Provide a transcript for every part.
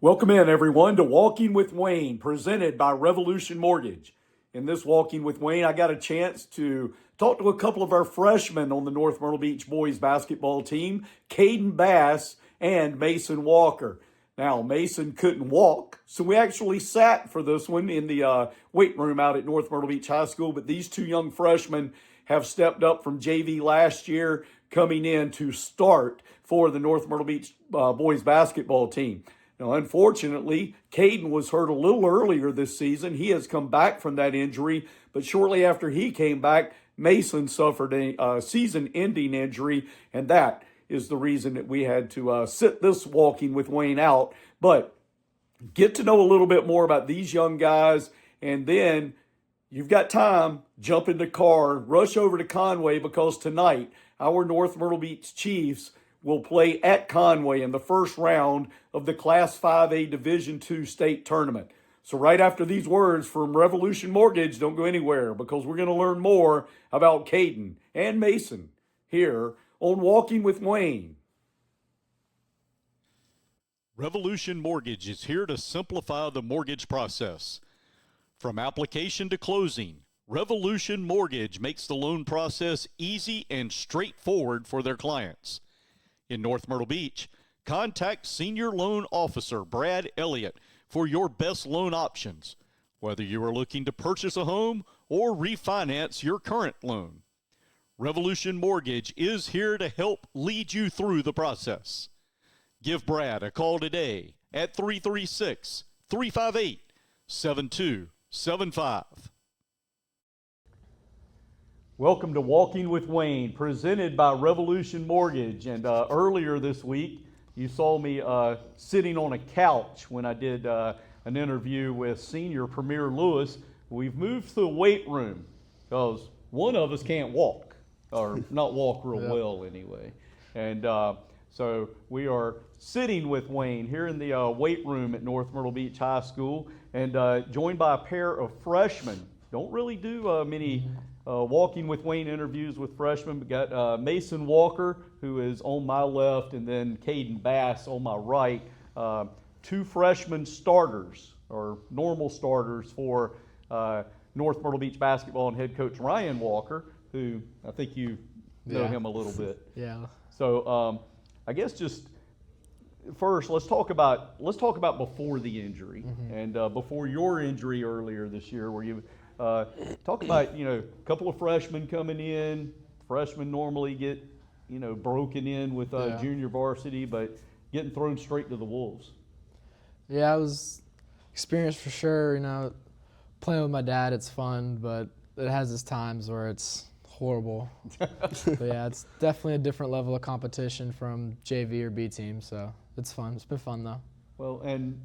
Welcome in, everyone, to Walking with Wayne, presented by Revolution Mortgage. In this Walking with Wayne, I got a chance to talk to a couple of our freshmen on the North Myrtle Beach boys basketball team, Caden Bass and Mason Walker. Now, Mason couldn't walk, so we actually sat for this one in the weight room out at North Myrtle Beach High School, but these two young freshmen have stepped up from JV last year, coming in to start for the North Myrtle Beach boys basketball team. Now, unfortunately, Caden was hurt a little earlier this season. He has come back from that injury, but shortly after he came back, Mason suffered a season-ending injury, and that is the reason that we had to sit this Walking with Wayne out. But get to know a little bit more about these young guys, and then you've got time, jump in the car, rush over to Conway, because tonight our North Myrtle Beach Chiefs will play at Conway in the first round of the Class 5A Division II state tournament. So right after these words from Revolution Mortgage, don't go anywhere, because we're going to learn more about Caden and Mason here on Walking with Wayne. Revolution Mortgage is here to simplify the mortgage process. From application to closing, Revolution Mortgage makes the loan process easy and straightforward for their clients. In North Myrtle Beach, contact Senior Loan Officer Brad Elliott for your best loan options, whether you are looking to purchase a home or refinance your current loan. Revolution Mortgage is here to help lead you through the process. Give Brad a call today at 336-358-7275. Welcome to Walking with Wayne, presented by Revolution Mortgage. And earlier this week, you saw me sitting on a couch when I did an interview with Senior Premier Lewis. We've moved to the weight room because one of us can't walk, or not walk real well anyway. And so we are sitting with Wayne here in the weight room at North Myrtle Beach High School, and joined by a pair of freshmen. Don't really do many Walking with Wayne interviews with freshmen. We got Mason Walker, who is on my left, and then Caden Bass on my right. Two freshman starters, or normal starters, for North Myrtle Beach basketball, and head coach Ryan Walker, who I think you know him a little bit. Yeah. So I guess just first, let's talk about before the injury, and before your injury earlier this year, where you talk about, a couple of freshmen coming in. Freshmen normally get, broken in with junior varsity, but getting thrown straight to the wolves. Yeah, it was experience for sure. Playing with my dad, it's fun, but it has its times where it's horrible. But yeah, it's definitely a different level of competition from JV or B team, so it's fun. It's been fun though. Well, and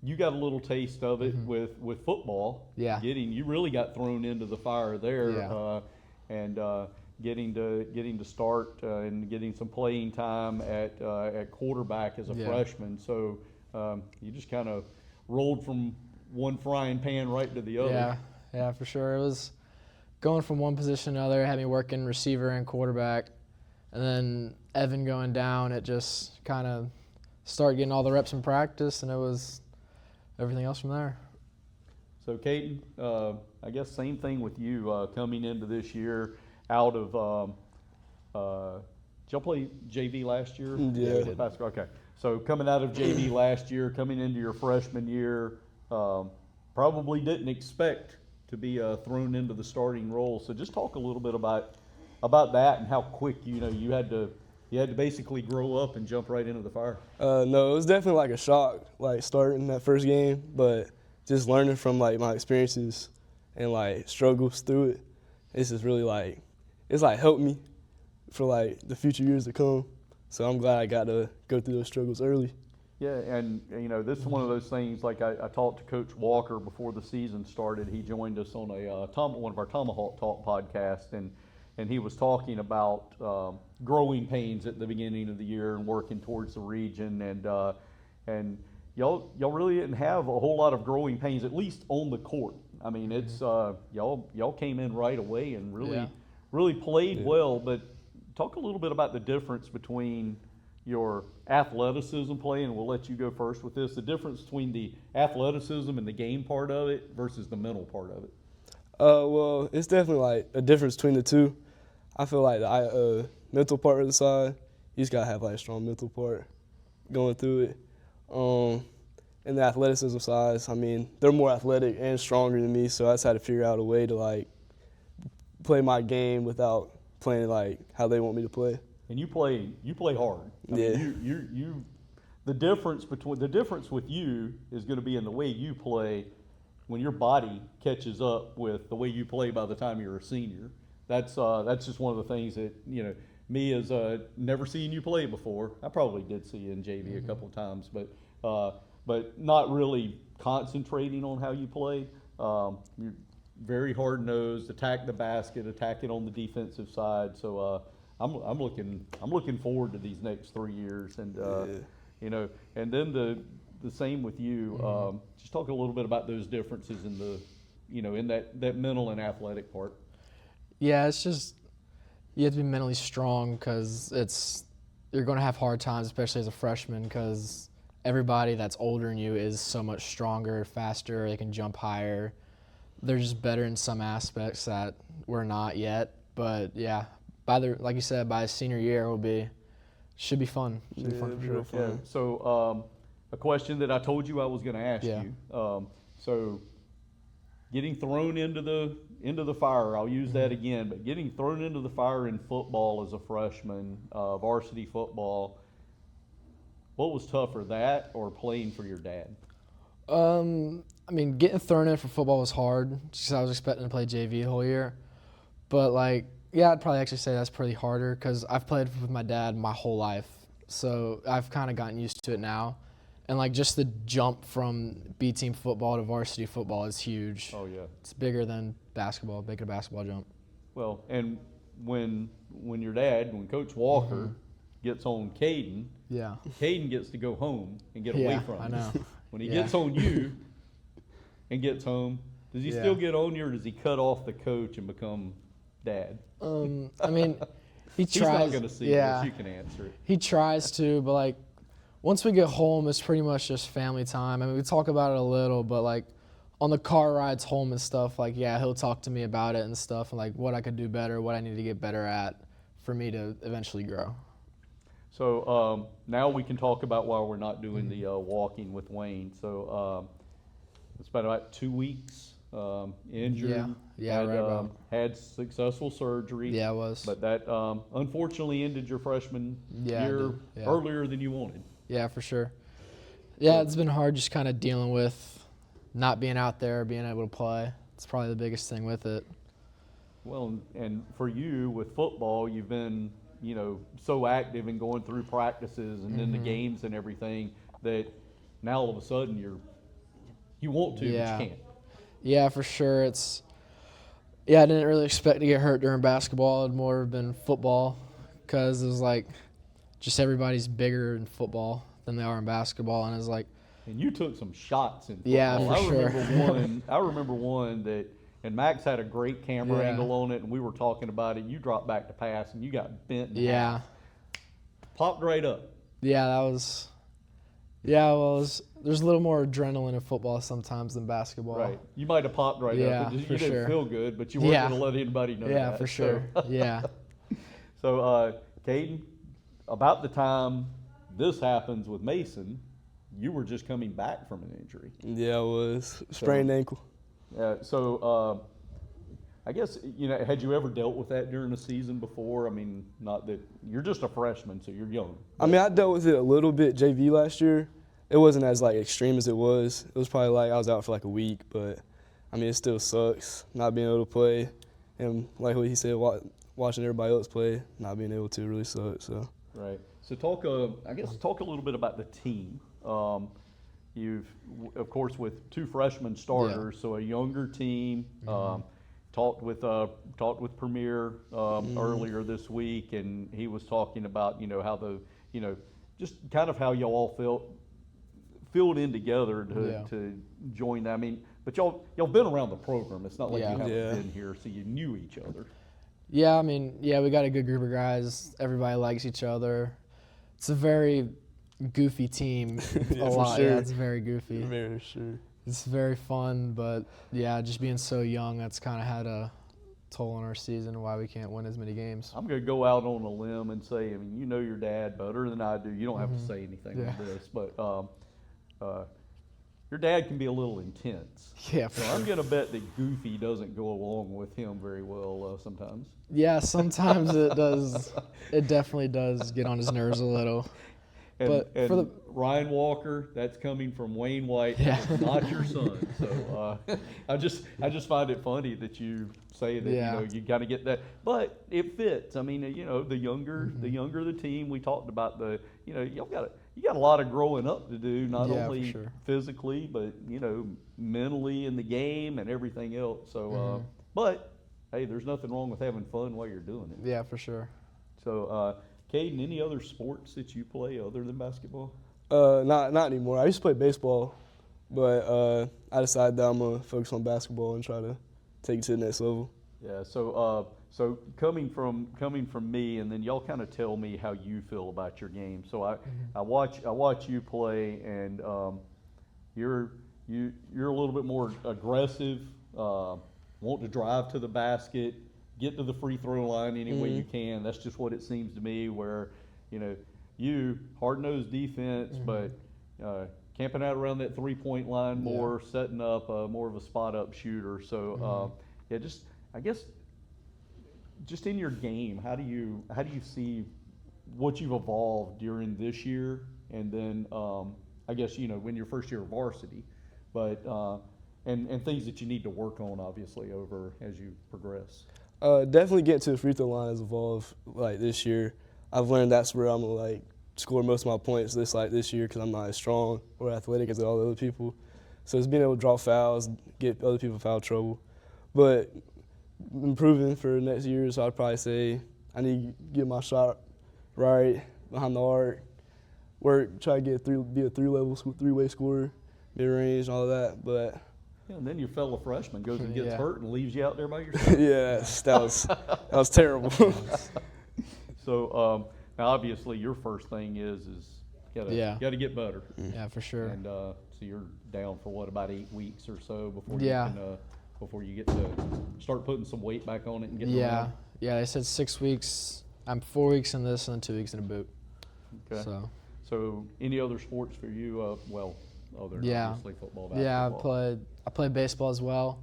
you got a little taste of it with football. Yeah. You really got thrown into the fire there, and getting to start and getting some playing time at quarterback as a freshman. So you just kind of rolled from one frying pan right to the other. Yeah, for sure. It was going from one position to another, had me working receiver and quarterback, and then Evan going down. It just kind of started getting all the reps in practice, and it was everything else from there. So, Caden, I guess same thing with you coming into this year out of did y'all play JV last year? Yeah. Okay. So coming out of JV last year, coming into your freshman year, probably didn't expect to be thrown into the starting role. So just talk a little bit about that and how quick you had to basically grow up and jump right into the fire. No, it was definitely like a shock, like starting that first game, but just learning from like my experiences and like struggles through it. It's just really it's helped me for like the future years to come. So I'm glad I got to go through those struggles early. Yeah, and this is one of those things. Like I talked to Coach Walker before the season started. He joined us on one of our Tomahawk Talk podcasts, and he was talking about growing pains at the beginning of the year and working towards the region, and y'all really didn't have a whole lot of growing pains, at least on the court. I mean, it's y'all came in right away and really played well. But talk a little bit about the difference between your athleticism play, and we'll let you go first with this, the difference between the athleticism and the game part of it versus the mental part of it. Well, it's definitely like a difference between the two. I feel like the mental part of the side, you just gotta have like a strong mental part going through it. And the athleticism side, I mean, they're more athletic and stronger than me, so I just had to figure out a way to like play my game without playing like how they want me to play. And you play hard. I mean, you the difference with you is going to be in the way you play when your body catches up with the way you play by the time you're a senior. That's just one of the things that, you know, me as never seen you play before. I probably did see you in JV a couple of times, but not really concentrating on how you play. You're very hard nosed, attack the basket, attack it on the defensive side. So I'm looking forward to these next 3 years, and you know, and then the same with you. Just talk a little bit about those differences in the, you know, in that mental and athletic part. Yeah, it's just you have to be mentally strong because you're going to have hard times, especially as a freshman, because everybody that's older than you is so much stronger, faster. They can jump higher. They're just better in some aspects that we're not yet. But yeah, like you said, by senior year should be fun. Should be fun for sure. Yeah. So a question that I told you I was going to ask you. So getting thrown into the fire, I'll use that again, but getting thrown into the fire in football as a freshman, varsity football, what was tougher, that or playing for your dad? I mean, getting thrown in for football was hard just because I was expecting to play JV the whole year. But, like, yeah, I'd probably actually say that's pretty harder because I've played with my dad my whole life. So I've kind of gotten used to it now. And, like, just the jump from B-team football to varsity football is huge. Oh, yeah. It's bigger than basketball, bigger basketball jump. Well, and when Coach Walker gets on Caden, Caden gets to go home and get away from him. I know. When he gets on you and gets home, does he still get on you, or does he cut off the coach and become dad? I mean, he tries. He's not going to see this. You can answer it. He tries to, but, like, once we get home, it's pretty much just family time. I mean, we talk about it a little, but, like, on the car rides home and stuff, like, yeah, he'll talk to me about it and stuff, and, like, what I could do better, what I need to get better at for me to eventually grow. So now we can talk about why we're not doing the walking with Wayne. So it's been about 2 weeks. Injured. Had successful surgery. Yeah, it was. But that unfortunately ended your freshman year earlier than you wanted. Yeah, for sure. Yeah, it's been hard just kind of dealing with not being out there, being able to play. It's probably the biggest thing with it. Well, and for you with football, you've been, you know, so active and going through practices and then the games and everything that now all of a sudden you want to, but you can't. Yeah, for sure. I didn't really expect to get hurt during basketball. It'd more have been football because it was like just everybody's bigger in football than they are in basketball, and it's like. And you took some shots in football. Yeah, for sure. I remember one that, and Max had a great camera angle on it, and we were talking about it. You dropped back to pass, and you got bent in half. Popped right up. Yeah, that was. Yeah, well, there's a little more adrenaline in football sometimes than basketball. Right. You might have popped right up. You didn't feel good, but you weren't going to let anybody know that. Yeah, for sure. Yeah. So, Caden, about the time this happens with Mason, you were just coming back from an injury. Yeah, I was. Sprained ankle. So, I guess, you know, had you ever dealt with that during the season before? I mean, not that you're just a freshman, so you're young. I mean, I dealt with it a little bit JV last year. It wasn't as like extreme as it was. It was probably like I was out for like a week, but I mean, it still sucks not being able to play. And like what he said, watching everybody else play, not being able to really sucks. So. Right. So talk a little bit about the team. You've, of course, with two freshman starters, so a younger team. Talked with Premier earlier this week, and he was talking about, you know, how just kind of how y'all all filled in together to join that. I mean, but y'all been around the program. It's not like you haven't been here, so you knew each other. Yeah, I mean, we got a good group of guys. Everybody likes each other. it's a very goofy team. Yeah, a for lot. sure. Yeah, it's very goofy. Very sure. It's very fun, but yeah, just being so young, that's kind of had a toll on our season. Why we can't win as many games. I'm going to go out on a limb and say, I mean, you know your dad better than I do. You don't have to say anything Yeah. on this, but your dad can be a little intense. Yeah, So for I'm sure. going to bet that Goofy doesn't go along with him very well sometimes. Yeah, sometimes it does. It definitely does get on his nerves a little. And, But and for the- Ryan Walker, that's coming from Wayne White, Yeah. not your son. So I just find it funny that you say that Yeah. you got to get that, but it fits. I mean, the younger the team. We talked about you got a lot of growing up to do, not Yeah, for only sure. physically, but mentally in the game and everything else. So, but hey, there's nothing wrong with having fun while you're doing it. Yeah, for sure. So, Caden, any other sports that you play other than basketball? Not anymore. I used to play baseball, but I decided that I'm gonna focus on basketball and try to take it to the next level. Yeah. So coming from me, and then y'all kind of tell me how you feel about your game. So I watch you play, and you're a little bit more aggressive, want to drive to the basket, get to the free throw line any way you can. That's just what it seems to me. Where you hard-nosed defense, but camping out around that three-point line more, setting up more of a spot-up shooter. So I guess just in your game, how do you see what you've evolved during this year, and then I guess when your first year of varsity, but and things that you need to work on obviously over as you progress. Definitely getting to the free throw line has evolved like this year. I've learned that's where I'm gonna score most of my points this year because I'm not as strong or athletic as all the other people. So it's being able to draw fouls, get other people foul trouble. But improving for next year, so I'd probably say I need to get my shot right behind the arc, try to be a three-way scorer, mid-range, and all of that. But And then your fellow freshman goes and gets Yeah. hurt and leaves you out there by yourself. yeah, that was terrible. So now obviously your first thing is gotta get better. Yeah, for sure. And so you're down for about 8 weeks or so before Yeah. you can before you get to start putting some weight back on it and getting Yeah, around. yeah. They said 6 weeks. I'm 4 weeks in this and then 2 weeks in a boot. Okay. So any other sports for you? Other than Yeah. obviously football, Yeah, basketball. I played baseball as well.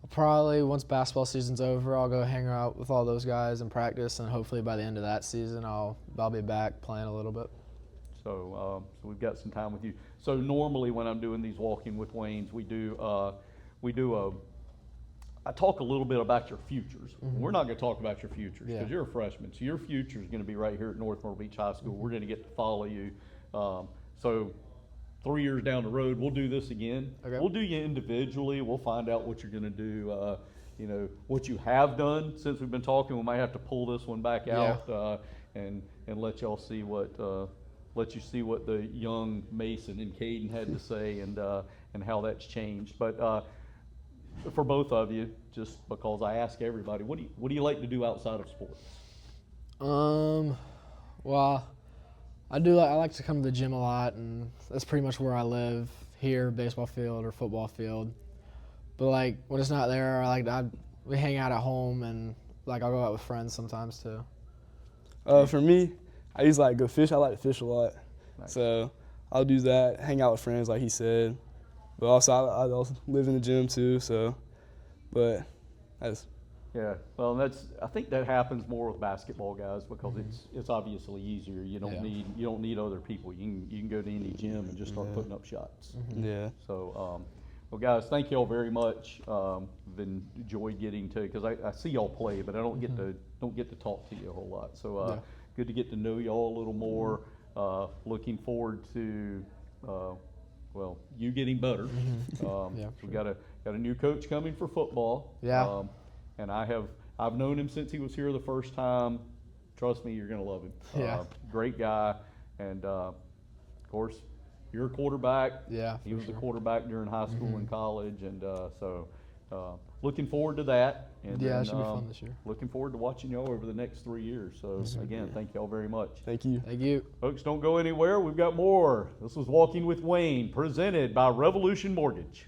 Probably once basketball season's over, I'll go hang out with all those guys and practice, and hopefully by the end of that season, I'll be back playing a little bit. So we've got some time with you. So normally when I'm doing these walking with Waynes, I talk a little bit about your futures. We're not going to talk about your futures because you're a freshman. So your future is going to be right here at North Myrtle Beach High School. We're going to get to follow you. So 3 years down the road, we'll do this again. Okay. We'll do you individually. We'll find out what you're going to do. What you have done since we've been talking. We might have to pull this one back out and let y'all see what the young Mason and Caden had to say and how that's changed. But for both of you, just because I ask everybody, what do you like to do outside of sports? Well, I like to come to the gym a lot, and that's pretty much where I live here, baseball field or football field. But when it's not there, we hang out at home, and I'll go out with friends sometimes too. For me, I usually go fish. I like to fish a lot. Nice. So I'll do that, hang out with friends like he said. But also I also live in the gym too, but that's Yeah, well, I think that happens more with basketball guys because it's obviously easier. You don't need other people. You can go to any gym and just start putting up shots. yeah. So, well, guys, thank you all very much. I've enjoyed getting to because I see y'all play, but I don't get to talk to you a whole lot. So good to get to know y'all a little more. Looking forward to you getting better. We got a new coach coming for football. Yeah. And I've known him since he was here the first time. Trust me, you're gonna love him. Yeah. Great guy, and of course, you're a quarterback. Yeah, He was for a sure. quarterback during high school and college, and so looking forward to that. And Yeah, then, it should be fun this year. Looking forward to watching y'all over the next 3 years. So, again, thank y'all very much. Thank you. Thank you. Folks, don't go anywhere. We've got more. This was Walking with Wayne, presented by Revolution Mortgage.